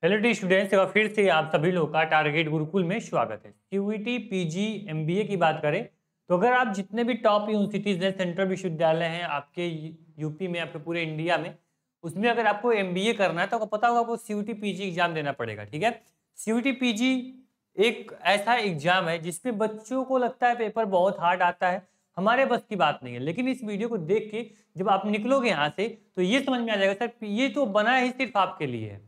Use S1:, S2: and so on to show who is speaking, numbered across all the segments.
S1: Hello D students, एक बार फिर से आप सभी लोगों का टारगेट गुरुकुल में स्वागत है। सीयूईटी पीजी एमबीए की बात करें तो अगर आप जितने भी टॉप यूनिवर्सिटीज हैं, सेंट्रल विश्वविद्यालय हैं आपके यूपी में, आपके पूरे इंडिया में, उसमें अगर आपको एमबीए करना है तो आपको पता होगा आपको सीयूईटी पीजी एग्जाम देना पड़ेगा। ठीक है, सीयूईटी पीजी एक ऐसा एग्जाम है जिसमें बच्चों को लगता है पेपर बहुत हार्ड आता है। हमारे बस की बात नहीं है, लेकिन इस वीडियो को देख के जब आप निकलोगे यहाँ से तो ये समझ में आ जाएगा सर ये तो बना ही सिर्फ आपके लिए है,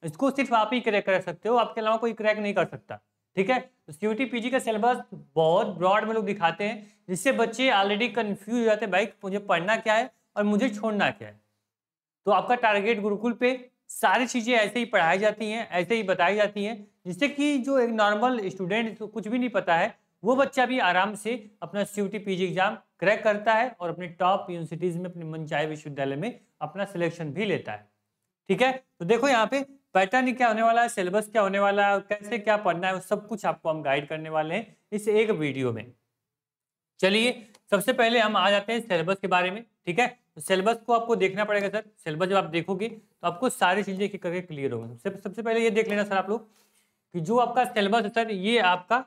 S1: इसको सिर्फ आप ही क्रैक कर सकते हो, आपके अलावा कोई क्रैक नहीं कर सकता। ठीक है, तो सीयूईटी पीजी का सिलेबस बहुत ब्रॉड में लोग दिखाते हैं, जिससे बच्चे ऑलरेडी कंफ्यूज हो जाते हैं, भाई मुझे पढ़ना क्या है और मुझे छोड़ना क्या है। तो आपका टारगेट गुरुकुल पे सारी चीजें ऐसे ही पढ़ाई जाती हैं, ऐसे ही बताई जाती हैं, जिससे कि जो एक नॉर्मल स्टूडेंट कुछ भी नहीं पता है वो बच्चा भी आराम से अपना सीयूईटी पीजी एग्जाम क्रैक करता है और अपने टॉप यूनिवर्सिटीज में, अपने मनचाहे विश्वविद्यालय में अपना सिलेक्शन भी लेता है। ठीक है, तो देखो यहाँ पे पैटर्न क्या होने वाला है, सिलेबस क्या होने वाला है, कैसे क्या पढ़ना है, वो सब कुछ आपको हम गाइड करने वाले हैं इस एक वीडियो में। चलिए सबसे पहले हम आ जाते हैं सिलेबस के बारे में। ठीक है, तो सिलेबस को आपको देखना पड़ेगा सर। सिलेबस जब आप देखोगे तो आपको सारी चीजें एक एक करके क्लियर होंगी। सबसे पहले ये देख लेना सर आप लोग कि जो आपका सिलेबस है सर, ये आपका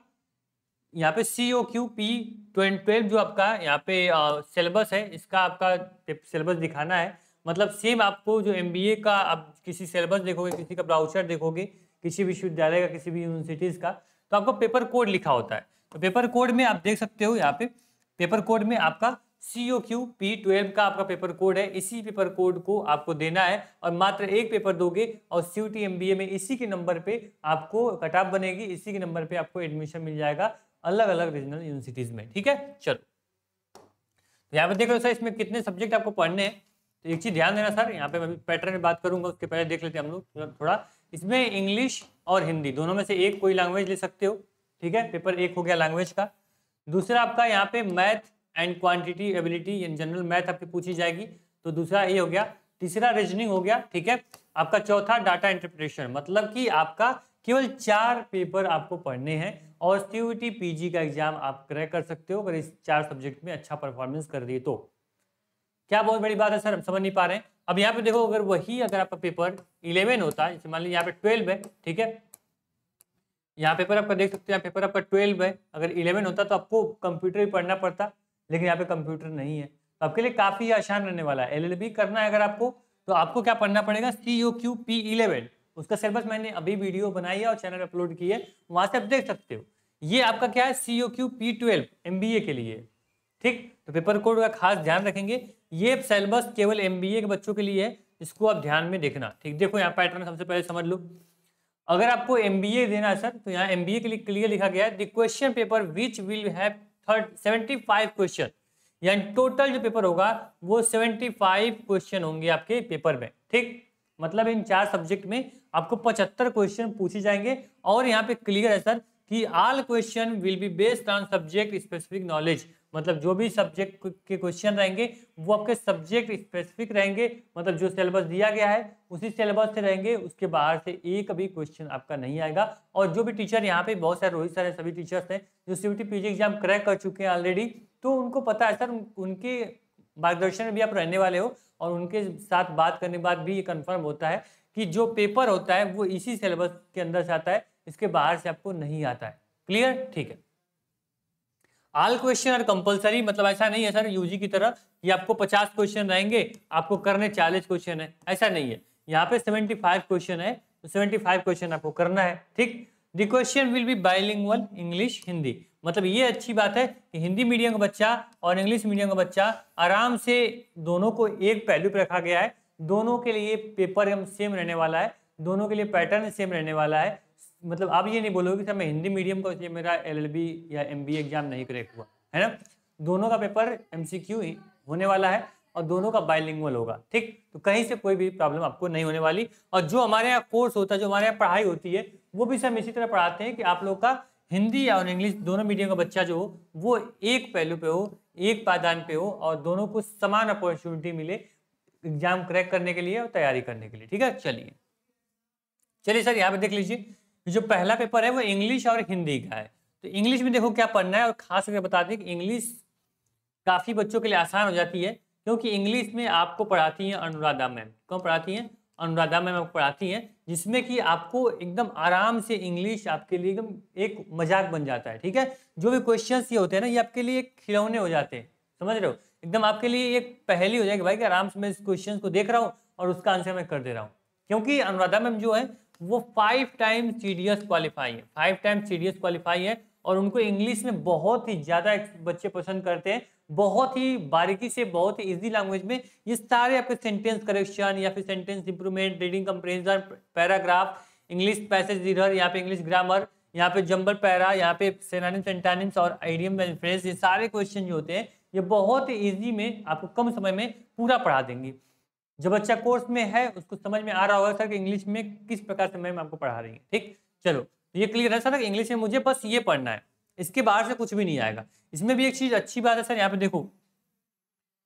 S1: यहाँ पे COQP12 जो आपका यहाँ पे सिलेबस है, इसका आपका सिलेबस दिखाना है। मतलब सेम आपको जो एमबीए का आप किसी सिलेबस देखोगे, किसी का ब्राउचर देखोगे, किसी विश्वविद्यालय का, किसी भी यूनिवर्सिटीज का, तो आपको पेपर कोड लिखा होता है। तो पेपर कोड में आप देख सकते हो यहाँ पे पेपर कोड में आपका COQP12 का आपका पेपर कोड है। इसी पेपर कोड को आपको देना है और मात्र एक पेपर दोगे और सीयूईटी एमबीए में इसी के नंबर पे आपको कट ऑफ बनेगी, इसी के नंबर पे आपको एडमिशन मिल जाएगा अलग अलग रीजनल यूनिवर्सिटीज में। ठीक है, चलो तो यहाँ पे देख लो सर इसमें कितने सब्जेक्ट आपको पढ़ने हैं। तो एक चीज ध्यान देना सर, यहाँ पे मैं पैटर्न में बात करूंगा, उसके पहले देख लेते हैं हम लोग थोड़ा। इसमें इंग्लिश और हिंदी दोनों में से एक कोई लैंग्वेज ले सकते हो। ठीक है, पेपर एक हो गया लैंग्वेज का। दूसरा आपका यहाँ पे math and quantity ability in general math आपकी पूछी जाएगी, तो दूसरा ये हो गया। तीसरा रीजनिंग हो गया। ठीक है, आपका चौथा डाटा इंटरप्रिटेशन, मतलब कि आपका केवल 4 पेपर आपको पढ़ने हैं और सीयूईटी पीजी का एग्जाम आप क्रैक कर सकते हो अगर इस 4 सब्जेक्ट में अच्छा परफॉर्मेंस कर दिए तो। क्या बहुत बड़ी बात है सर, हम समझ नहीं पा रहे हैं। अब यहाँ पे देखो, अगर आपका पेपर 11 होता है, जैसे मान लीजिए यहाँ पे 12 है। ठीक है, यहाँ पेपर आपका देख सकते हैं, यहाँ पेपर आपका 12 है। अगर 11 होता तो आपको कंप्यूटर ही पढ़ना पड़ता, लेकिन यहाँ पे कंप्यूटर नहीं है, तो आपके लिए काफी आसान रहने वाला है। LLB करना है अगर आपको, तो आपको क्या पढ़ना पड़ेगा, COQP11। उसका सिलेबस मैंने अभी वीडियो बनाई है और चैनल पे अपलोड की है, वहां से आप देख सकते हो। ये आपका क्या है, COQP12 MBA के लिए। ठीक, तो पेपर कोड का खास ध्यान रखेंगे। ये सिलेबस केवल MBA के बच्चों के लिए है, इसको आप ध्यान में देखना। ठीक, देखो यहाँ पैटर्न सबसे पहले समझ लो। अगर आपको MBA देना है सर, तो यहाँ MBA के लिए क्लियर लिखा गया है, the question paper which will have 75 question, यानी टोटल जो पेपर होगा वो 75 क्वेश्चन होंगे आपके पेपर में। ठीक, मतलब इन 4 सब्जेक्ट में आपको 75 क्वेश्चन पूछे जाएंगे। और यहाँ पे क्लियर है सर कि all question will be based on subject specific knowledge, मतलब जो भी सब्जेक्ट के क्वेश्चन रहेंगे वो आपके सब्जेक्ट स्पेसिफिक रहेंगे, मतलब जो सिलेबस दिया गया है उसी सिलेबस से रहेंगे, उसके बाहर से एक भी क्वेश्चन आपका नहीं आएगा। और जो भी टीचर यहाँ पे बहुत सारे रोहित सर सभी टीचर्स हैं जो सीयूईटी पीजी एग्जाम क्रैक कर चुके हैं ऑलरेडी, तो उनको पता है सर, उनके मार्गदर्शन में भी आप रहने वाले हो और उनके साथ बात करने के बाद भी ये कंफर्म होता है कि जो पेपर होता है वो इसी सिलेबस के अंदर से आता है, इसके बाहर से आपको नहीं आता है। क्लियर? ठीक है। ऑल क्वेश्चन आर कंपलसरी, मतलब ऐसा नहीं है सर यूजी की तरह ये आपको 50 क्वेश्चन रहेंगे, आपको करने 40 क्वेश्चन है, ऐसा नहीं है। यहाँ पे 75 क्वेश्चन है, तो 75 क्वेश्चन आपको करना है। ठीक, the question will be bilingual English Hindi, मतलब ये अच्छी बात है कि हिंदी मीडियम का बच्चा और इंग्लिश मीडियम का बच्चा आराम से दोनों को एक पहलू पर रखा गया है। दोनों के लिए पेपर हम सेम रहने वाला है, दोनों के लिए पैटर्न सेम रहने वाला है। मतलब आप ये नहीं बोलोगे कि सर मैं हिंदी मीडियम का इसलिए मेरा LLB या MBA एग्जाम नहीं क्रैक हुआ, है ना। दोनों का पेपर MCQ ही होने वाला है और दोनों का बाइलिंगुअल होगा। ठीक, तो कहीं से कोई भी प्रॉब्लम आपको नहीं होने वाली। और जो हमारे यहाँ कोर्स होता है, जो हमारे यहाँ पढ़ाई होती है, वो भी हम इसी तरह पढ़ाते हैं कि आप लोग का हिंदी और इंग्लिश दोनों मीडियम का बच्चा जो हो वो एक पहलू पे हो, एक पायदान पे हो और दोनों को समान अपॉर्चुनिटी मिले एग्जाम क्रैक करने के लिए और तैयारी करने के लिए। ठीक है, चलिए सर यहाँ पे देख लीजिए, जो पहला पेपर है वो इंग्लिश और हिंदी का है। तो इंग्लिश में देखो क्या पढ़ना है, और खास करके बता दें कि इंग्लिश काफी बच्चों के लिए आसान हो जाती है, क्योंकि इंग्लिश में आपको पढ़ाती हैं अनुराधा मैम। कौन पढ़ाती हैं? अनुराधा मैम आपको पढ़ाती हैं, जिसमें कि आपको एकदम आराम से इंग्लिश आपके लिए एकदम एक मजाक बन जाता है। ठीक है, जो भी क्वेश्चंस ये होते हैं ना, ये आपके लिए एक खिलौने हो जाते हैं, समझ रहे हो, एकदम आपके लिए एक पहेली हो जाएगी भाई कि आराम से मैं इस क्वेश्चन को देख रहा हूँ और उसका आंसर मैं कर दे रहा हूँ। क्योंकि अनुराधा मैम जो है वो 5 टाइम सीडीएस क्वालिफाई है, 5 टाइम सीडीएस क्वालिफाई है, और उनको इंग्लिश में बहुत ही ज्यादा बच्चे पसंद करते हैं, बहुत ही बारीकी से, बहुत ही इजी लैंग्वेज में ये सारे आपके सेंटेंस करेक्शन या फिर sentence improvement, reading comprehension, paragraph, English passage reader, यहाँ पे इंग्लिश ग्रामर, यहाँ पे जंबल पैरा, यहाँ पे सिनोनिम्स एंटोनिम्स और आइडियम एंड फ्रेज, ये सारे क्वेश्चन जो होते हैं ये बहुत ही इजी में आपको कम समय में पूरा पढ़ा देंगी। जो बच्चा कोर्स में है उसको समझ में आ रहा होगा सर कि इंग्लिश में किस प्रकार से मैम आपको पढ़ा रही है। ठीक, चलो ये क्लियर है सर कि इंग्लिश में मुझे बस ये पढ़ना है, इसके बाहर से कुछ भी नहीं आएगा। इसमें भी एक चीज अच्छी बात है सर, यहाँ पे देखो,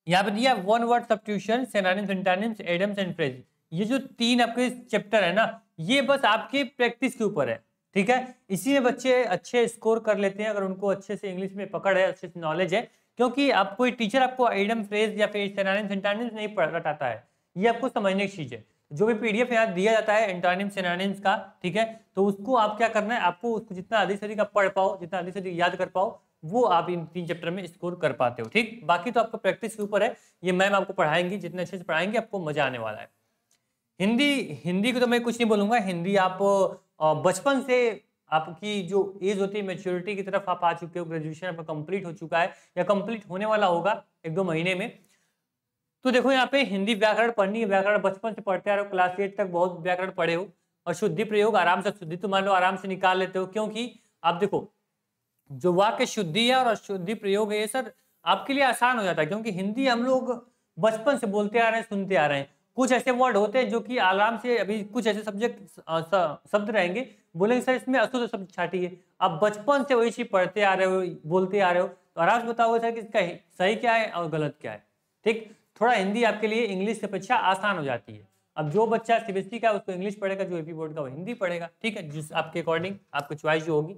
S1: यहाँ पे दिया one word substitution, synonyms antonyms, idioms and phrase, ये जो 3 आपके चैप्टर है ना, ये बस आपके प्रैक्टिस के ऊपर है। ठीक है, इसी में बच्चे अच्छे स्कोर कर लेते हैं अगर उनको अच्छे से इंग्लिश में पकड़ है, अच्छे से नॉलेज है। क्योंकि आप कोई टीचर आपको आइडियम फ्रेज या फिर सिनोनिम्स एंटोनिम्स नहीं रटाता है, ये आपको समझने की चीज है। जो भी पीडीएफ यहाँ दिया जाता है एंटोनिम्स सिनोनिम्स का, ठीक है, तो उसको आप क्या करना है, आपको उसको जितना अधिक से अधिक आप पढ़ पाओ, जितना अधिक से अधिक याद कर पाओ, वो आप इन 3 चैप्टर में स्कोर कर पाते हो। ठीक, बाकी तो आपका प्रैक्टिस के ऊपर है, ये मैम आपको पढ़ाएंगी, जितने अच्छे से पढ़ाएंगे आपको मजा आने वाला है। हिंदी, हिंदी को तो मैं कुछ नहीं बोलूंगा, हिंदी आप बचपन से आपकी जो एज होती है मैच्योरिटी की तरफ आप आ चुके हो, ग्रेजुएशन आपका कंप्लीट हो चुका है या कंप्लीट होने वाला होगा 1-2 महीने में, तो देखो यहाँ पे हिंदी व्याकरण पढ़नी है, व्याकरण बचपन से पढ़ते आ रहे हो, क्लास 8 तक बहुत व्याकरण पढ़े हो, और शुद्धि प्रयोग आराम से, शुद्धि तो मान लो आराम से निकाल लेते हो, क्योंकि आप देखो जो वाक्य शुद्धि है और अशुद्धि प्रयोग है ये सर आपके लिए आसान हो जाता है, क्योंकि हिंदी हम लोग बचपन से बोलते आ रहे हैं, सुनते आ रहे हैं। कुछ ऐसे वर्ड होते हैं जो कि आराम से, अभी कुछ ऐसे सब्जेक्ट शब्द रहेंगे, बोलेंगे सर इसमें अशुद्ध शब्द छाटिए, आप बचपन से वही चीज पढ़ते आ रहे हो, बोलते आ रहे हो, तो आराम से बताओगे सर कि इसका सही क्या है और गलत क्या है। ठीक, थोड़ा हिंदी आपके लिए इंग्लिश की अपेक्षा आसान हो जाती है। अब जो बच्चा सीबीएसई का उसको इंग्लिश पढ़ेगा, जो एपी बोर्ड का वो हिंदी पढ़ेगा। ठीक है, जिस आपके अकॉर्डिंग आपकी चॉइस जो होगी।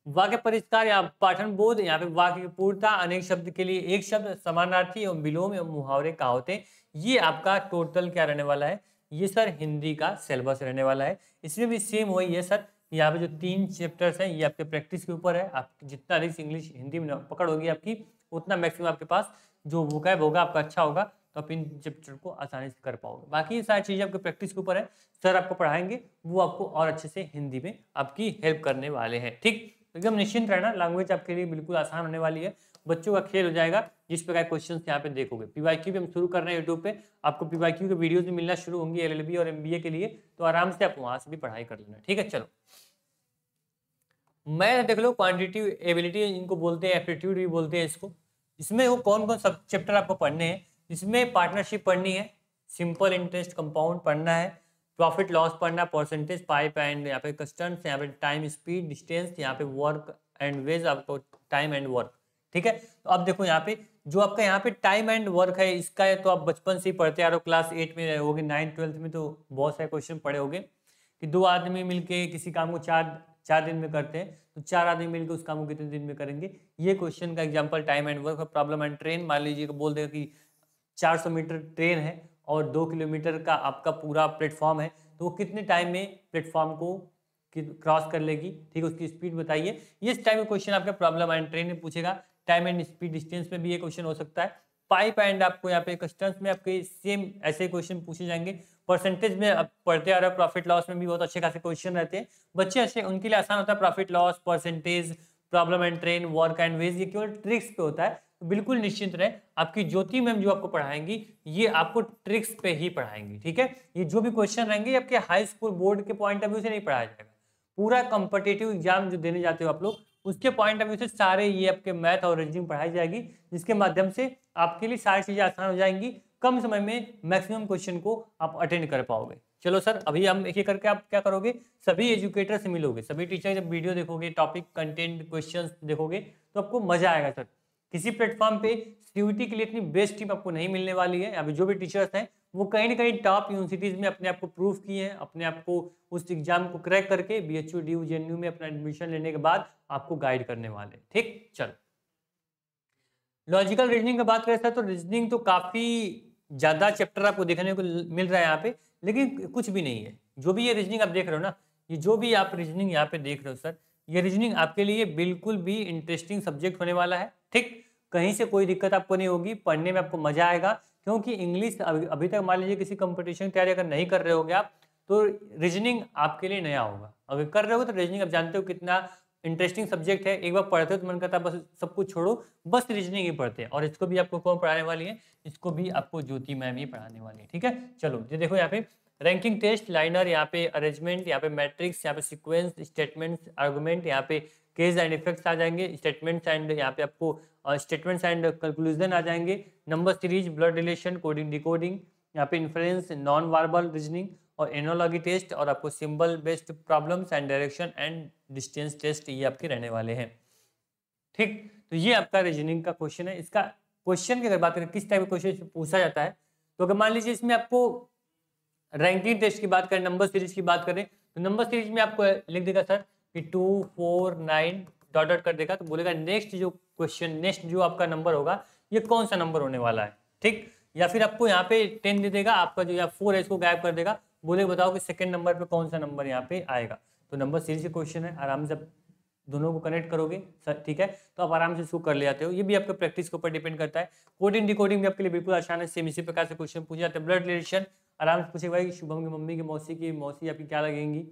S1: वाक्य परिष्कार या पाठन बोध, यहाँ पे वाक्य की पूर्णता, अनेक शब्द के लिए एक शब्द, समानार्थी एवं विलोम एवं मुहावरे कहावतें, ये आपका टोटल क्या रहने वाला है, ये सर हिंदी का सिलेबस रहने वाला है। इसमें भी सेम वही है सर, यहाँ पे जो 3 चैप्टर्स हैं ये आपके प्रैक्टिस के ऊपर है। आप जितना अधिक इंग्लिश हिंदी में पकड़ होगी आपकी, उतना मैक्सिमम आपके पास जो वोकैब होगा आपका अच्छा होगा, तो आप इन चैप्टर को आसानी से कर पाओगे। बाकी ये सारी चीजें आपके प्रैक्टिस के ऊपर है, सर आपको पढ़ाएंगे, वो आपको और अच्छे से हिंदी में आपकी हेल्प करने वाले हैं। ठीक, एकदम निश्चिंत रहना, लैंग्वेज आपके लिए बिल्कुल आसान होने वाली है, बच्चों का खेल हो जाएगा। जिस प्रकार क्वेश्चन यहाँ पे देखोगे, पीवाईक्यू भी हम शुरू कर रहे हैं यूट्यूब पे, आपको पीवाईक्यू के वीडियोस भी मिलना शुरू होंगी एलएलबी और एमबीए के लिए, तो आराम से आप वहां से भी पढ़ाई कर लेना। ठीक है, चलो मैथ देख लो, क्वांटिटेटिव एबिलिटी इनको बोलते हैं, एप्टीट्यूड भी बोलते हैं इसको। इसमें वो कौन कौन सब चैप्टर आपको पढ़ने हैं, इसमें पार्टनरशिप पढ़नी है, सिंपल इंटरेस्ट कंपाउंड पढ़ना है, प्रॉफिट लॉस पढ़ना, परसेंटेज, पाइप एंड यहाँ पे कस्टम्स, यहाँ पे टाइम स्पीड डिस्टेंस, यहाँ पे वर्क एंड वेज, आपको टाइम एंड वर्क। ठीक है, तो अब देखो यहाँ पे जो आपका यहाँ पे टाइम एंड वर्क है, इसका है तो आप बचपन से ही पढ़ते आ रहे हो, क्लास 8 में होगे, 9th 12th में तो बहुत सारे क्वेश्चन पढ़े होंगे कि 2 आदमी मिलके किसी काम को चार दिन में करते हैं, तो 4 आदमी मिलकर उस काम को कितने दिन में करेंगे। ये क्वेश्चन का example time and work. Problem and train, मान लीजिए बोल देगा कि 400 मीटर ट्रेन है और 2 किलोमीटर का आपका पूरा प्लेटफॉर्म है, तो वो कितने टाइम में प्लेटफॉर्म को क्रॉस कर लेगी। ठीक है, उसकी स्पीड बताइए। ये इस टाइप का क्वेश्चन आपका प्रॉब्लम एंड ट्रेन में पूछेगा। टाइम एंड स्पीड डिस्टेंस में भी ये क्वेश्चन हो सकता है। पाइप एंड आपको यहाँ पे कस्टम्स में आपके सेम ऐसे क्वेश्चन पूछे जाएंगे। परसेंटेज में आप पढ़ते आ रहे हो, प्रॉफिट लॉस में भी बहुत अच्छे खासे क्वेश्चन रहते हैं, बच्चे अच्छे उनके लिए आसान होता है। Profit loss, percentage, problem and train, work and wage, ये केवल ट्रिक्स पे होता है, तो बिल्कुल निश्चिंत रहे। आपकी ज्योति मैम जो आपको पढ़ाएंगी ये आपको ट्रिक्स पे ही पढ़ाएंगी। ठीक है, ये जो भी क्वेश्चन रहेंगे ये आपके हाई स्कूल बोर्ड के पॉइंट ऑफ व्यू से नहीं पढ़ाया जाएगा, पूरा कॉम्पिटिटिव एग्जाम जो देने जाते हो आप लोग उसके पॉइंट ऑफ व्यू से सारे ये आपके मैथ और रीजनिंग पढ़ाई जाएगी, जिसके माध्यम से आपके लिए सारी चीजें आसान हो जाएंगी, कम समय में मैक्सिमम क्वेश्चन को आप अटेंड कर पाओगे। चलो सर, अभी हम एक एक करके आप क्या करोगे, सभी एजुकेटर से मिलोगे, सभी टीचर जब वीडियो देखोगे, टॉपिक कंटेंट क्वेश्चंस देखोगे तो आपको मजा आएगा सर। किसी प्लेटफॉर्म पे सीयूईटी के लिए इतनी बेस्ट टीम आपको नहीं मिलने वाली है। अभी जो भी टीचर्स हैं वो कहीं ना कहीं टॉप यूनिवर्सिटीज में अपने आप को प्रूव किए हैं, अपने आप को उस एग्जाम को क्रैक करके बीएचयू डीयू जेएनयू में अपना एडमिशन लेने के बाद आपको गाइड करने वाले। ठीक, चलो लॉजिकल रीजनिंग की बात करें सर, तो रीजनिंग तो काफी ज्यादा चैप्टर आपको देखने को मिल रहा है यहाँ पे, लेकिन कुछ भी नहीं है। जो भी ये रीजनिंग आप देख रहे हो ना, ये जो भी आप रीजनिंग यहाँ पे देख रहे हो सर, ये रीजनिंग आपके लिए बिल्कुल भी इंटरेस्टिंग सब्जेक्ट होने वाला है। ठीक, कहीं से कोई दिक्कत आपको नहीं होगी, पढ़ने में आपको मजा आएगा, क्योंकि इंग्लिश अभी तक मान लीजिए किसी कंपटीशन की तैयारी अगर नहीं कर रहे होगे आप, तो रीजनिंग आपके लिए नया होगा। अगर कर रहे हो तो रीजनिंग आप जानते हो कितना इंटरेस्टिंग सब्जेक्ट है। एक बार पढ़ते हो तो मन करता है बस सब कुछ छोड़ो, बस रीजनिंग ही पढ़ते हैं। और इसको भी आपको कौन पढ़ाने वाली है? इसको भी आपको ज्योति मैम ही पढ़ाने वाली है। ठीक है, चलो ये देखो यहाँ पे रैंकिंग टेस्ट, लाइनर, यहाँ पे अरेंजमेंट, यहाँ पे मैट्रिक्स, यहाँ पे सीक्वेंस, स्टेटमेंट्स, आर्गुमेंट, यहाँ पे केस एंड इफेक्ट्स आ जाएंगे, स्टेटमेंट्स एंड यहाँ पे आपको स्टेटमेंट्स एंड कंक्लूजन आ जाएंगे, number series, blood relation, coding decoding, यहाँ पे इन्फ्लुएंस, नॉन वर्बल रीजनिंग और एनोलॉजी टेस्ट, और आपको symbol based problems and direction and distance test ये आपके रहने वाले हैं। ठीक, तो ये आपका रीजनिंग का क्वेश्चन है। इसका क्वेश्चन की अगर बात करें किस टाइप का क्वेश्चन पूछा जाता है, तो अगर मान लीजिए इसमें आपको रैंकिंग टेस्ट की बात करें, नंबर सीरीज की बात करें, तो नंबर सीरीज में आपको लिख देगा सर कि 2 4 9 डॉट डॉट कर देगा, तो बोलेगा नेक्स्ट जो क्वेश्चन, नेक्स्ट जो आपका नंबर होगा ये कौन सा नंबर होने वाला है। ठीक, या फिर आपको यहाँ पे 10 दे देगा, आपका जो यहाँ 4 है इसको गायब कर देगा, बोले बताओ कि सेकंड नंबर पे कौन सा नंबर यहाँ पे आएगा। तो नंबर सीरीज के क्वेश्चन है, आराम से दोनों को कनेक्ट करोगे सर, ठीक है, तो आप आराम से इसको कर ले जाते हो। ये भी आपके प्रैक्टिस के ऊपर डिपेंड करता है। कोडिंग डिकोडिंग भी आपके लिए बिल्कुल आसान है, सेम इसी प्रकार से क्वेश्चन पूछे जाते हैं। ब्लड रिलेशन आराम से पूछे भाई शुभम की मम्मी की मौसी आपकी क्या लगेंगी,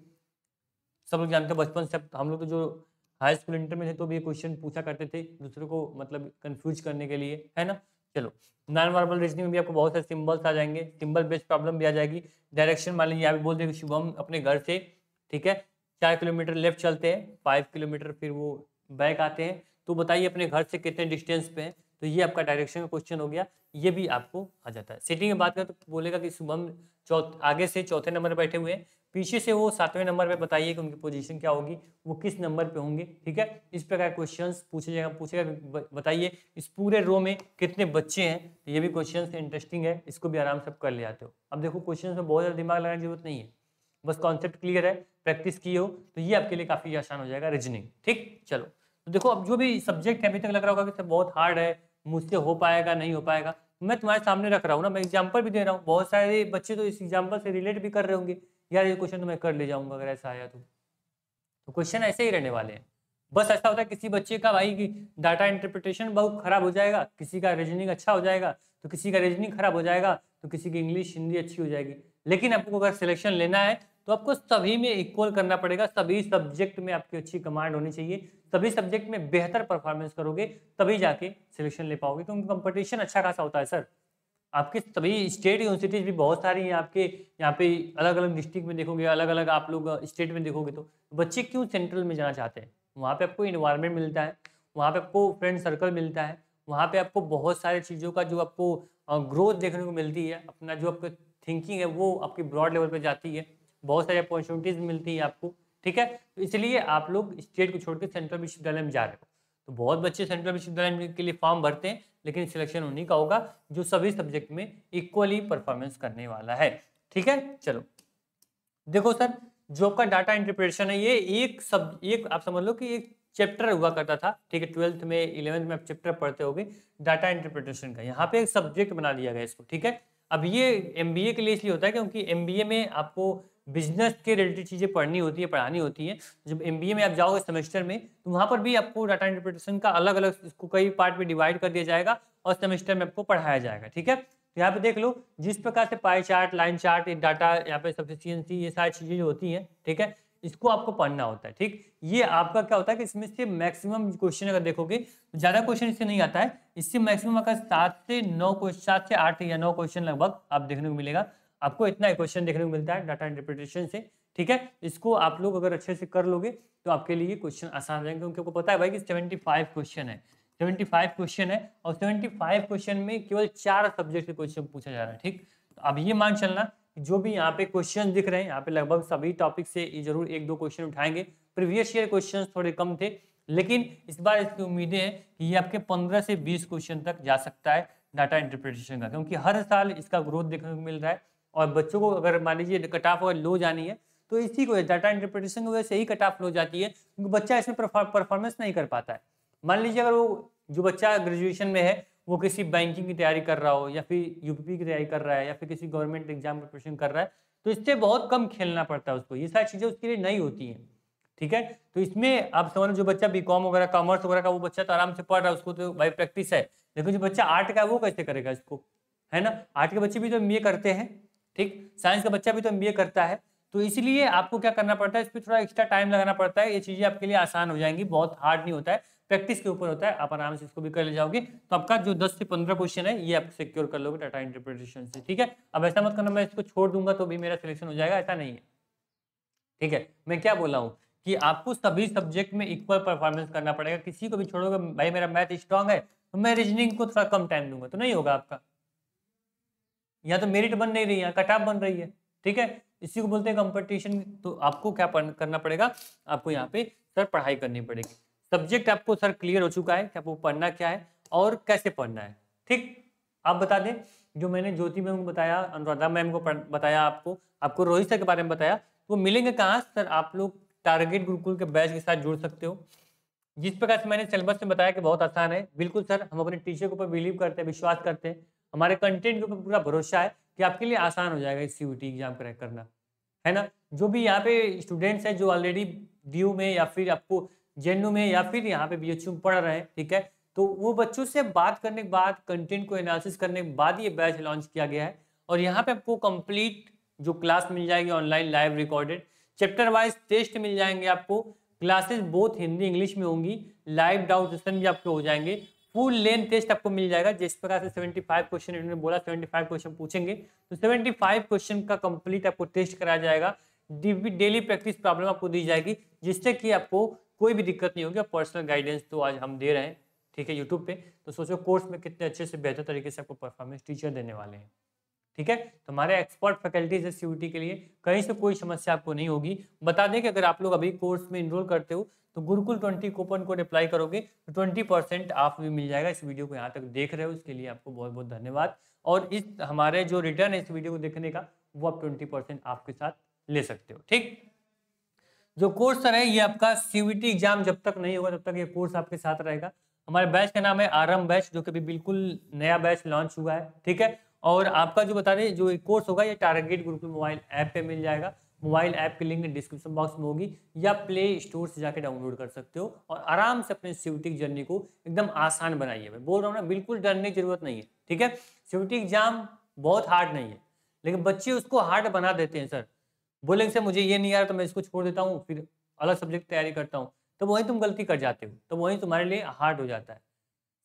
S1: सब लोग जानते हैं बचपन से। हम लोग तो जो हाई स्कूल इंटर में थे तो भी ये क्वेश्चन पूछा करते थे दूसरे को, मतलब कंफ्यूज करने के लिए, है ना। चलो, नॉन वर्बल रीजनिंग में भी आपको बहुत सारे सिंबल्स आ जाएंगे, सिंबल बेस्ड प्रॉब्लम भी आ जाएगी। डायरेक्शन मान लीजिए यहाँ पे बोल देंगे शुभम अपने घर से, ठीक है, 4 किलोमीटर लेफ्ट चलते हैं, 5 किलोमीटर फिर वो बैक आते हैं, तो बताइए अपने घर से कितने डिस्टेंस पे हैं। तो ये आपका डायरेक्शन का क्वेश्चन हो गया, ये भी आपको आ जाता है। सिटिंग की बात करें तो बोलेगा कि शुभम आगे से चौथे नंबर पर बैठे हुए हैं, पीछे से वो 7वें नंबर पे, बताइए कि उनकी पोजीशन क्या होगी, वो किस नंबर पे होंगे। ठीक है, इस प्रकार क्वेश्चंस पूछेगा बताइए इस पूरे रो में कितने बच्चे हैं। तो ये भी क्वेश्चंस इंटरेस्टिंग है, इसको भी आराम से आप कर ले आते हो। अब देखो क्वेश्चंस में बहुत ज़्यादा दिमाग लगाने की जरूरत नहीं है, बस कॉन्सेप्ट क्लियर है, प्रैक्टिस की हो तो ये आपके लिए काफ़ी आसान हो जाएगा रीजनिंग। ठीक, चलो, तो देखो अब जो भी सब्जेक्ट है, अभी तक लग रहा होगा कि बहुत हार्ड है, मुझसे हो पाएगा नहीं हो पाएगा, मैं तुम्हारे सामने रख रहा हूँ ना, मैं एग्जाम्पल भी दे रहा हूँ। बहुत सारे बच्चे तो इस एग्जाम्पल से रिलेट भी कर रहे होंगे, यार ये क्वेश्चन तो मैं कर ले जाऊंगा अगर ऐसा आया तो क्वेश्चन ऐसे ही रहने वाले हैं। बस ऐसा होता है किसी बच्चे का भाई कि डाटा इंटरप्रिटेशन बहुत खराब हो जाएगा, किसी का रीजनिंग अच्छा हो जाएगा, तो किसी का रीजनिंग खराब हो जाएगा, तो किसी की इंग्लिश हिंदी अच्छी हो जाएगी। लेकिन आपको अगर सिलेक्शन लेना है तो आपको सभी में इक्वल करना पड़ेगा, सभी सब्जेक्ट में आपकी अच्छी कमांड होनी चाहिए, सभी सब्जेक्ट में बेहतर परफॉर्मेंस करोगे तभी जाके सिलेक्शन ले पाओगे, क्योंकि कंपटीशन अच्छा खासा होता है सर। आपके सभी स्टेट यूनिवर्सिटीज भी बहुत सारी हैं आपके यहाँ पे, अलग अलग डिस्ट्रिक्ट में देखोगे, अलग अलग आप लोग स्टेट में देखोगे, तो बच्चे क्यों सेंट्रल में जाना चाहते हैं? वहाँ पे आपको इन्वायरमेंट मिलता है, वहाँ पे आपको फ्रेंड सर्कल मिलता है, वहाँ पे आपको बहुत सारी चीज़ों का जो आपको ग्रोथ देखने को मिलती है, अपना जो आपका थिंकिंग है वो आपकी ब्रॉड लेवल पर जाती है, बहुत सारी अपॉर्चुनिटीज़ मिलती है आपको। ठीक है, तो इसलिए आप लोग स्टेट को छोड़ के सेंट्रल विश्वविद्यालय में जा रहे हो, तो बहुत बच्चे सेंट्रल विश्वविद्यालय के लिए फॉर्म भरते हैं, लेकिन सिलेक्शन उन्हीं का होगा जो सभी सब्जेक्ट में इक्वली परफॉर्मेंस करने वाला है। ठीक है, चलो देखो सर, जो आपका डाटा इंटरप्रिटेशन है ये एक आप समझ लो कि एक चैप्टर हुआ करता था। ठीक है, 12th में 11th में आप चैप्टर पढ़ते होगे डाटा इंटरप्रिटेशन का, यहाँ पे एक सब्जेक्ट बना दिया गया इसको। ठीक है, अब ये एमबीए के लिए इसलिए होता है क्योंकि एमबीए में आपको बिजनेस के रिलेटेड चीज़ें पढ़नी होती है, पढ़ानी होती है। जब एमबीए में आप जाओगे सेमेस्टर में, तो वहाँ पर भी आपको डाटा इंटरप्रिटेशन का अलग अलग इसको कई पार्ट में डिवाइड कर दिया जाएगा और सेमेस्टर में आपको पढ़ाया जाएगा। ठीक है, तो यहाँ पे देख लो जिस प्रकार से pie chart, line chart, data यहाँ पे सफिशिएंसी, ये सारी चीज़ें जो होती हैं, ठीक है, इसको आपको पढ़ना होता है। ठीक, ये आपका क्या होता है कि इसमें से मैक्सिमम क्वेश्चन अगर देखोगे तो ज़्यादा क्वेश्चन इससे नहीं आता है, इससे मैक्सिमम अगर 7 से 8 या 9 क्वेश्चन लगभग आप देखने को मिलेगा, आपको इतना क्वेश्चन देखने को मिलता है डाटा इंटरप्रिटेशन से। ठीक है, इसको आप लोग अगर अच्छे से कर लोगे तो आपके लिए क्वेश्चन आसान हो जाएंगे, क्योंकि आपको पता है भाई कि 75 क्वेश्चन है, 75 क्वेश्चन है, और 75 क्वेश्चन में केवल 4 सब्जेक्ट से क्वेश्चन पूछा जा रहा है। ठीक, तो अब ये मान चलना जो भी यहाँ पे क्वेश्चन दिख रहे हैं, यहाँ पे लगभग सभी टॉपिक से जरूर 1-2 क्वेश्चन उठाएंगे। प्रीवियस ईयर क्वेश्चन थोड़े कम थे, लेकिन इस बार इसकी उम्मीदें हैं कि ये आपके 15 से 20 क्वेश्चन तक जा सकता है डाटा इंटरप्रिटेशन का, क्योंकि हर साल इसका ग्रोथ देखने को मिल रहा है। और बच्चों को अगर मान लीजिए कट ऑफ अगर लो जानी है तो इसी को डाटा इंटरप्रिटेशन की वजह से ही कट ऑफ लो जाती है, क्योंकि बच्चा इसमें परफॉर्मेंस नहीं कर पाता है। मान लीजिए अगर वो जो बच्चा ग्रेजुएशन में है वो किसी बैंकिंग की तैयारी कर रहा हो, या फिर यूपीपी की तैयारी कर रहा है, या फिर किसी गवर्नमेंट एग्जाम की प्रिपरेशन कर रहा है, तो इससे बहुत कम खेलना पड़ता है उसको, ये सारी चीजें उसके लिए नई होती हैं। ठीक है, तो इसमें आप समझ लो जो बच्चा बीकॉम वगैरह कॉमर्स वगैरह का वो बच्चा तो आराम से पढ़ रहा है, उसको तो भाई प्रैक्टिस है। लेकिन जो बच्चा आर्ट का है वो कैसे करेगा इसको, है ना। आर्ट के बच्चे भी तो एमबीए करते हैं, ठीक, साइंस का बच्चा भी तो एमबीए करता है। तो इसलिए आपको क्या करना पड़ता है, इस पर थोड़ा एक्स्ट्रा टाइम लगाना पड़ता है। ये चीजें आपके लिए आसान हो जाएंगी, बहुत हार्ड नहीं होता है, प्रैक्टिस के ऊपर होता है। आप आराम से इसको भी कर ले जाओगे तो आपका जो 10 से 15 क्वेश्चन है ये आप सिक्योर कर लोगे डाटा इंटरप्रिटेशन से। ठीक है, अब ऐसा मत करना मैं इसको छोड़ दूंगा तो भी मेरा सिलेक्शन हो जाएगा, ऐसा नहीं है। ठीक है, मैं क्या बोला हूँ कि आपको सभी सब्जेक्ट में इक्वल परफॉर्मेंस करना पड़ेगा। किसी को भी छोड़ोगे, भाई मेरा मैथ स्ट्रांग है तो मैं रीजनिंग को थोड़ा कम टाइम दूंगा, तो नहीं होगा आपका। यहाँ तो मेरिट बन नहीं रही है, कट ऑफ बन रही है। ठीक है, इसी को बोलते हैं कंपटीशन। तो आपको क्या करना पड़ेगा, आपको यहाँ पे सर पढ़ाई करनी पड़ेगी। सब्जेक्ट आपको सर क्लियर हो चुका है कि आपको पढ़ना क्या है और कैसे पढ़ना है। ठीक, आप बता दें, जो मैंने ज्योति मैम को बताया, अनुराधा मैम को बताया, आपको रोहित सर के बारे में बताया, तो मिलेंगे कहाँ सर, आप लोग टारगेट गुरुकुल के बैच के साथ जुड़ सकते हो। जिस प्रकार से मैंने सिलेबस में बताया कि बहुत आसान है, बिल्कुल सर, हम अपने टीचर के ऊपर बिलीव करते हैं, विश्वास करते हैं, हमारे कंटेंट के ऊपर पूरा भरोसा है कि आपके लिए आसान हो जाएगा इस सीयूटी एग्जाम क्रैक करना, है ना। जो भी यहाँ पे स्टूडेंट्स हैं जो ऑलरेडी डीयू में या फिर आपको जेएनयू में या फिर यहाँ पे बीएचयू में पढ़ रहे हैं, ठीक है, तो वो बच्चों से बात करने के बाद, कंटेंट को एनालिसिस करने के बाद ये बैच लॉन्च किया गया है। और यहाँ पे आपको कंप्लीट जो क्लास मिल जाएगी online live recorded, chapter wise test मिल जाएंगे आपको, क्लासेस बोथ हिंदी इंग्लिश में होंगी, लाइव डाउट सेशन भी आपके हो जाएंगे, फुल लेंथ टेस्ट आपको मिल जाएगा। जिस प्रकार से 75 क्वेश्चन इन्होंने बोला 75 क्वेश्चन पूछेंगे, तो 75 क्वेश्चन का कंप्लीट आपको टेस्ट कराया जाएगा। डेली प्रैक्टिस प्रॉब्लम आपको दी जाएगी, जिससे कि आपको कोई भी दिक्कत नहीं होगी। पर्सनल गाइडेंस तो आज हम दे रहे हैं, ठीक है, यूट्यूब पे। तो सोचो कोर्स में कितने अच्छे से बेहतर तरीके से आपको परफॉर्मेंस टीचर देने वाले हैं। ठीक है, तो हमारे एक्सपर्ट फैकल्टीज है सीयूटी के लिए, कहीं से कोई समस्या आपको नहीं होगी। बता दें कि अगर आप लोग अभी कोर्स में इनरोल करते हो तो गुरुकुल 20 कूपन कोड अप्लाई करोगे तो 20% ऑफ भी मिल जाएगा। इस वीडियो को यहाँ तक देख रहे हो उसके लिए आपको बहुत बहुत धन्यवाद। और इस हमारे जो रिटर्न है इस वीडियो को देखने का, वो आप 20% आपके साथ ले सकते हो। ठीक, जो कोर्स सर है ये आपका सीयूटी एग्जाम जब तक नहीं होगा तब तक ये कोर्स आपके साथ रहेगा। हमारे बैच का नाम है आरएम बैच, जो कि अभी बिल्कुल नया बैच लॉन्च हुआ है। ठीक है, और आपका जो बता दें, जो कोर्स होगा ये टारगेट गुरुकुल मोबाइल ऐप पे मिल जाएगा। मोबाइल ऐप की लिंक डिस्क्रिप्शन बॉक्स में होगी, या प्ले स्टोर से जाके डाउनलोड कर सकते हो और आराम से अपने सीयूटी जर्नी को एकदम आसान बनाइए। मैं बोल रहा हूँ ना, बिल्कुल डरने की जरूरत नहीं है। ठीक है, सीयूटी एग्जाम बहुत हार्ड नहीं है, लेकिन बच्चे उसको हार्ड बना देते हैं। सर बोलेंगे सर मुझे ये नहीं आ रहा तो मैं इसको छोड़ देता हूँ, फिर अलग सब्जेक्ट तैयारी करता हूँ, तो वहीं तुम गलती कर जाते हो, तो वहीं तुम्हारे लिए हार्ड हो जाता है।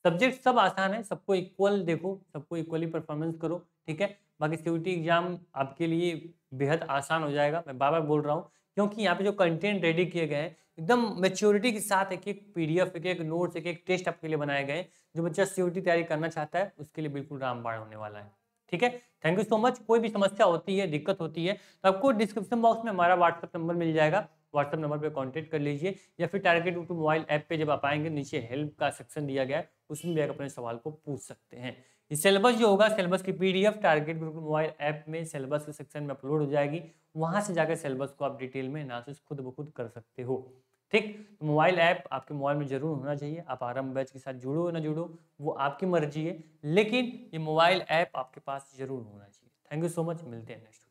S1: सब्जेक्ट सब आसान है, सबको इक्वल देखो, सबको इक्वली परफॉर्मेंस करो। ठीक है, बाकी सीयूटी एग्जाम आपके लिए बेहद आसान हो जाएगा, मैं बार बार बोल रहा हूँ, क्योंकि यहाँ पे जो कंटेंट रेडी किए गए हैं एकदम मेच्योरिटी के साथ, एक एक पीडीएफ, एक एक नोट्स, एक एक टेस्ट आपके लिए बनाए गए हैं। जो बच्चा सीयूटी तैयारी करना चाहता है उसके लिए बिल्कुल रामबाण होने वाला है। ठीक है, थैंक यू सो मच। कोई भी समस्या होती है, दिक्कत होती है, तो आपको डिस्क्रिप्शन बॉक्स में हमारा व्हाट्सएप नंबर मिल जाएगा, व्हाट्सएप नंबर पे कांटेक्ट कर लीजिए, या फिर टारगेट गुरुकुल मोबाइल ऐप पे जब आप आएंगे नीचे हेल्प का सेक्शन दिया गया है, उसमें भी आप अपने सवाल को पूछ सकते हैं। ये सिलेबस जो होगा, सिलेबस की PDF target Gurukul mobile app में सिलेबस के सेक्शन में अपलोड हो जाएगी, वहां से जाकर सिलेबस को आप डिटेल में एनालिसिस खुद ब खुद कर सकते हो। ठीक, मोबाइल ऐप आपके मोबाइल में जरूर होना चाहिए। आप आरएम बैच के साथ जुड़ो ना जुड़ो वो आपकी मर्जी है, लेकिन ये मोबाइल ऐप आपके पास जरूर होना चाहिए। थैंक यू सो मच, मिलते हैं नेक्स्ट।